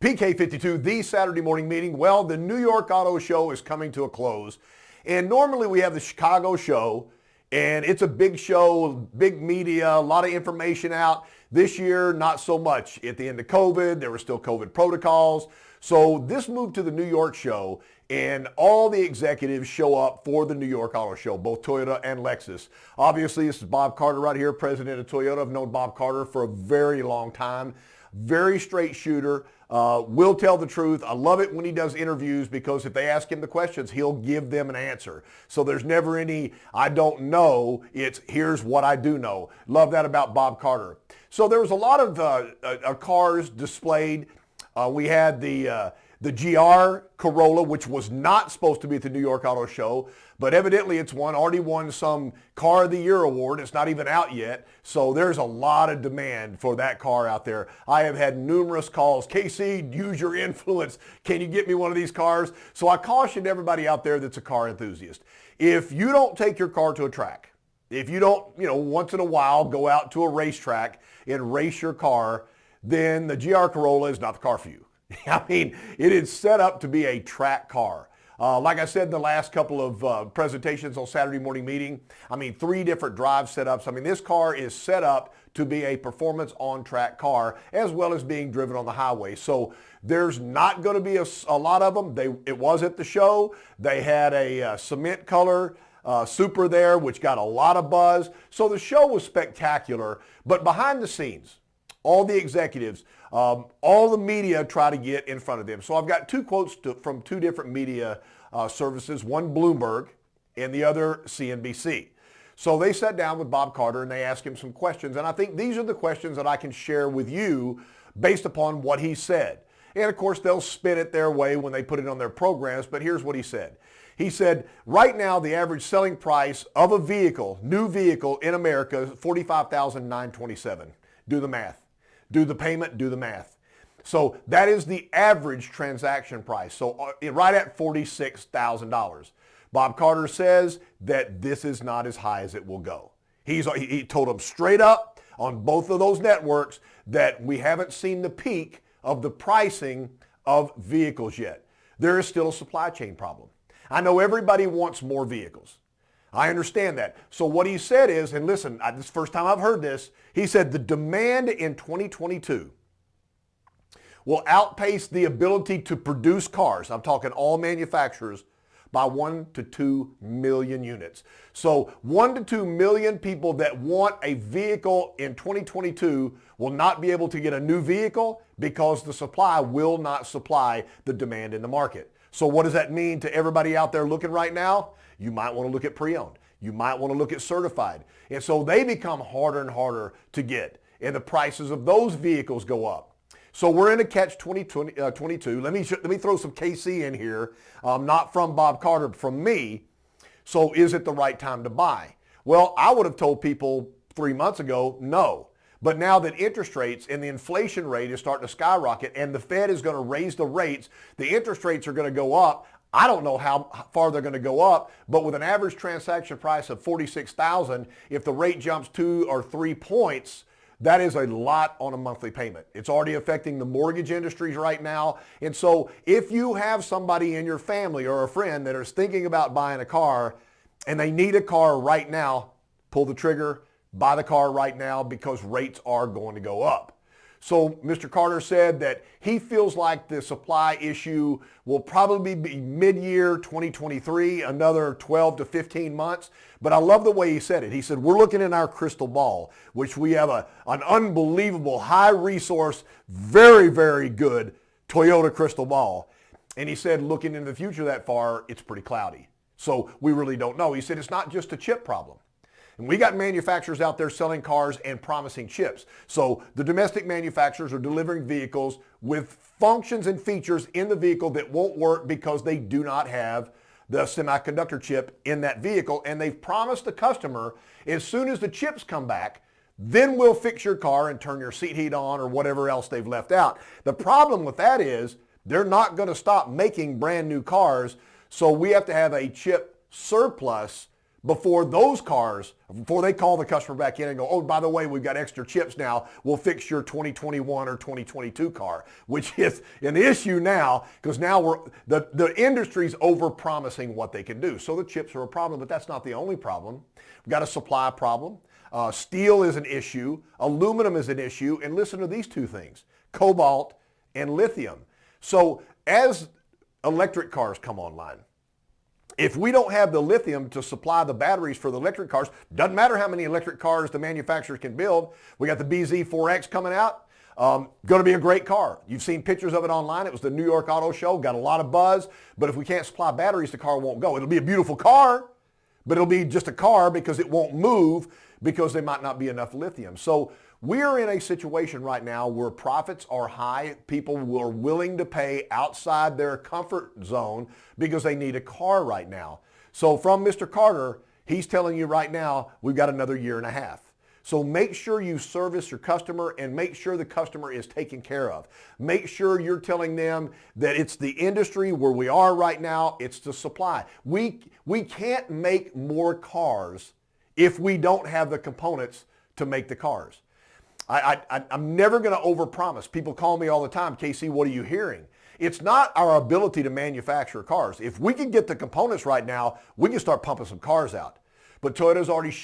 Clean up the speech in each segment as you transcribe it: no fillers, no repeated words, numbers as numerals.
PK52, the Saturday morning meeting. Well, the New York Auto Show is coming to a close. And normally we have the Chicago show, and it's a big show, big media, a lot of information out. This year, not so much. At the end of COVID, there were still COVID protocols. So this moved to the New York show, and all the executives show up for the New York Auto Show, both Toyota and Lexus. Obviously, this is Bob Carter right here, president of Toyota. I've known Bob Carter for a very long time. Very straight shooter, will tell the truth. I love it when he does interviews because if they ask him the questions, he'll give them an answer. So there's never any, I don't know, it's here's what I do know. Love that about Bob Carter. So there was a lot of cars displayed. We had the GR Corolla, which was not supposed to be at the New York Auto Show, but evidently it's already won some Car of the Year award. It's not even out yet, so there's a lot of demand for that car out there. I have had numerous calls. KC, use your influence. Can you get me one of these cars? So I caution everybody out there that's a car enthusiast. If you don't take your car to a track, if you don't, once in a while go out to a racetrack and race your car, then the GR Corolla is not the car for you. I mean, it is set up to be a track car. Like I said in the last couple of presentations on Saturday morning meeting, 3 different drive setups. This car is set up to be a performance on-track car as well as being driven on the highway. So there's not going to be a lot of them. It was at the show. They had a cement color Super there, which got a lot of buzz. So the show was spectacular, but behind the scenes, all the executives, all the media try to get in front of them. So I've got 2 quotes from 2 different media services, one Bloomberg and the other CNBC. So they sat down with Bob Carter and they asked him some questions. And I think these are the questions that I can share with you based upon what he said. And of course, they'll spin it their way when they put it on their programs. But here's what he said. He said, right now, the average selling price of a vehicle, new vehicle in America, is $45,927. Do the math. Do the payment, do the math. So that is the average transaction price. So right at $46,000. Bob Carter says that this is not as high as it will go. He told them straight up on both of those networks that we haven't seen the peak of the pricing of vehicles yet. There is still a supply chain problem. I know everybody wants more vehicles. I understand that. So what he said is, and listen, this is the first time I've heard this, he said the demand in 2022 will outpace the ability to produce cars. I'm talking all manufacturers by 1 to 2 million units. So 1 to 2 million people that want a vehicle in 2022 will not be able to get a new vehicle because the supply will not supply the demand in the market. So what does that mean to everybody out there looking right now? You might want to look at pre-owned. You might want to look at certified. And so they become harder and harder to get. And the prices of those vehicles go up. So we're in a catch 22. Let me throw some KC in here, not from Bob Carter, but from me. So is it the right time to buy? Well, I would have told people 3 months ago, no. But now that interest rates and the inflation rate is starting to skyrocket and the Fed is going to raise the rates, the interest rates are going to go up. I don't know how far they're going to go up, but with an average transaction price of $46,000, if the rate jumps 2 or 3 points, that is a lot on a monthly payment. It's already affecting the mortgage industries right now. And so if you have somebody in your family or a friend that is thinking about buying a car and they need a car right now, pull the trigger, buy the car right now because rates are going to go up. So Mr. Carter said that he feels like the supply issue will probably be mid-year 2023, another 12 to 15 months. But I love the way he said it. He said, we're looking in our crystal ball, which we have an unbelievable high resource, very, very good Toyota crystal ball. And he said, looking into the future that far, it's pretty cloudy. So we really don't know. He said, it's not just a chip problem. And we got manufacturers out there selling cars and promising chips. So the domestic manufacturers are delivering vehicles with functions and features in the vehicle that won't work because they do not have the semiconductor chip in that vehicle. And they've promised the customer, as soon as the chips come back, then we'll fix your car and turn your seat heat on or whatever else they've left out. The problem with that is they're not going to stop making brand new cars. So we have to have a chip surplus before they call the customer back in and go, oh, by the way, we've got extra chips now. We'll fix your 2021 or 2022 car, which is an issue now because now the industry's over-promising what they can do. So the chips are a problem, but that's not the only problem. We've got a supply problem. Steel is an issue. Aluminum is an issue. And listen to these two things, cobalt and lithium. So as electric cars come online, if we don't have the lithium to supply the batteries for the electric cars, doesn't matter how many electric cars the manufacturers can build. We got the BZ4X coming out. Going to be a great car. You've seen pictures of it online. It was the New York Auto Show. Got a lot of buzz. But if we can't supply batteries, the car won't go. It'll be a beautiful car, but it'll be just a car because it won't move because there might not be enough lithium. So we're in a situation right now where profits are high. People are willing to pay outside their comfort zone because they need a car right now. So from Mr. Carter, he's telling you right now, we've got another year and a half. So make sure you service your customer and make sure the customer is taken care of. Make sure you're telling them that it's the industry where we are right now. It's the supply. We can't make more cars if we don't have the components to make the cars. I'm never going to overpromise. People call me all the time, KC, what are you hearing? It's not our ability to manufacture cars. If we can get the components right now, we can start pumping some cars out. But Toyota's already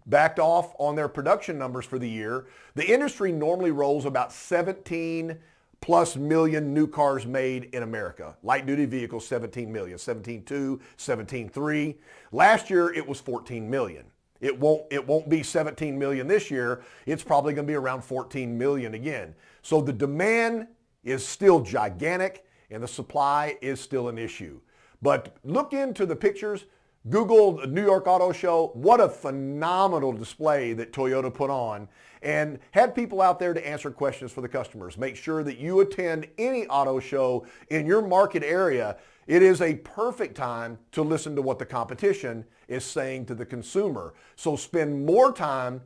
backed off on their production numbers for the year. The industry normally rolls about 17 plus million new cars made in America. Light duty vehicles, 17 million, 17.2, 17.3. Last year, it was 14 million. It won't be 17 million this year. It's probably going to be around 14 million again. So the demand is still gigantic and the supply is still an issue. But look into the pictures. Google the New York Auto Show. What a phenomenal display that Toyota put on and had people out there to answer questions for the customers. Make sure that you attend any auto show in your market area. It is a perfect time to listen to what the competition is saying to the consumer. So spend more time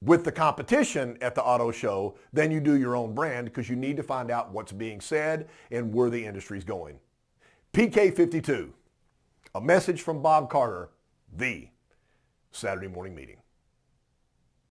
with the competition at the auto show than you do your own brand because you need to find out what's being said and where the industry's going. PK52, a message from Bob Carter, the Saturday Morning Meeting.